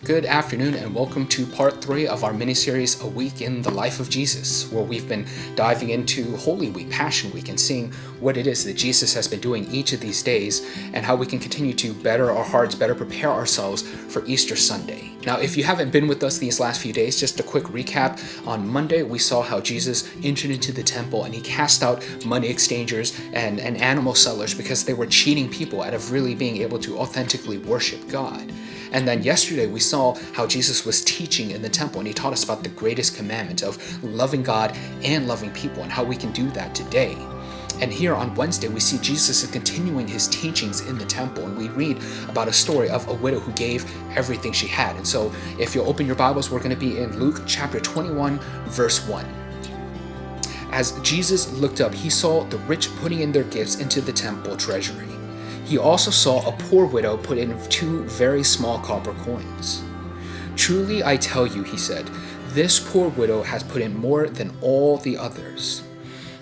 Good afternoon and welcome to part 3 of our miniseries, A Week in the Life of Jesus, where we've been diving into Holy Week, Passion Week, and seeing what it is that Jesus has been doing each of these days and how we can continue to better our hearts, better prepare ourselves for Easter Sunday. Now, if you haven't been with us these last few days, just a quick recap. On Monday, we saw how Jesus entered into the temple and he cast out money exchangers and animal sellers because they were cheating people out of really being able to authentically worship God. And then yesterday we saw how Jesus was teaching in the temple and he taught us about the greatest commandment of loving God and loving people and how we can do that today. And here on Wednesday we see Jesus continuing his teachings in the temple, and we read about a story of a widow who gave everything she had. And so if you'll open your Bibles, we're going to be in Luke chapter 21 verse 1. As Jesus looked up, he saw the rich putting in their gifts into the temple treasury. He also saw a poor widow put in 2 very small copper coins. "Truly I tell you," he said, "this poor widow has put in more than all the others.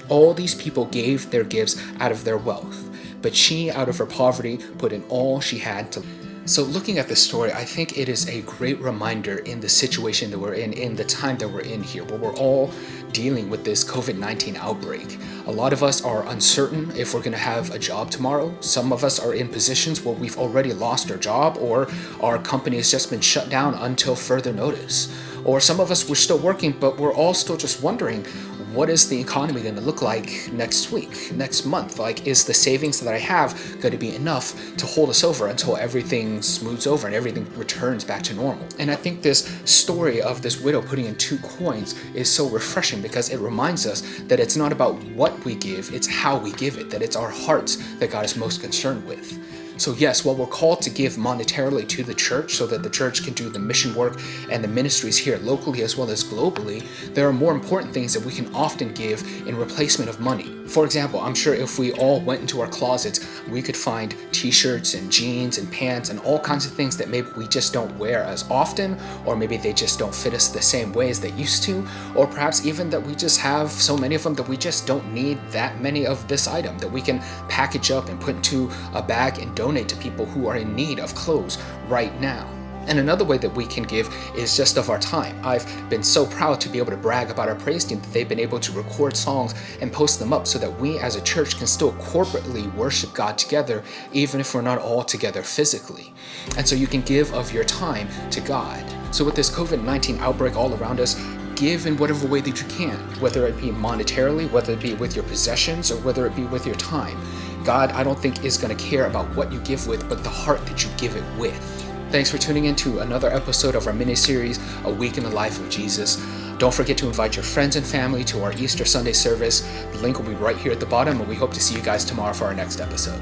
All these people gave their gifts out of their wealth, but she, out of her poverty, put in all she had to." So looking at this story, I think it is a great reminder in the situation that we're in the time that we're in here, where we're all dealing with this COVID-19 outbreak. A lot of us are uncertain if we're going to have a job tomorrow. Some of us are in positions where we've already lost our job, or our company has just been shut down until further notice. Or some of us, we're still working, but we're all still just wondering, what is the economy going to look like next week, next month? Like, is the savings that I have going to be enough to hold us over until everything smooths over and everything returns back to normal? And I think this story of this widow putting in 2 coins is so refreshing because it reminds us that it's not about what we give, it's how we give it, that it's our hearts that God is most concerned with. So yes, while we're called to give monetarily to the church so that the church can do the mission work and the ministries here locally as well as globally, there are more important things that we can often give in replacement of money. For example, I'm sure if we all went into our closets, we could find t-shirts and jeans and pants and all kinds of things that maybe we just don't wear as often, or maybe they just don't fit us the same way as they used to, or perhaps even that we just have so many of them that we just don't need that many of this item that we can package up and put into a bag and donate to people who are in need of clothes right now. And another way that we can give is just of our time. I've been so proud to be able to brag about our praise team that they've been able to record songs and post them up so that we as a church can still corporately worship God together, even if we're not all together physically. And so you can give of your time to God. So with this COVID-19 outbreak all around us, give in whatever way that you can, whether it be monetarily, whether it be with your possessions, or whether it be with your time. God, I don't think, is going to care about what you give with, but the heart that you give it with. Thanks for tuning in to another episode of our mini-series, A Week in the Life of Jesus. Don't forget to invite your friends and family to our Easter Sunday service. The link will be right here at the bottom, and we hope to see you guys tomorrow for our next episode.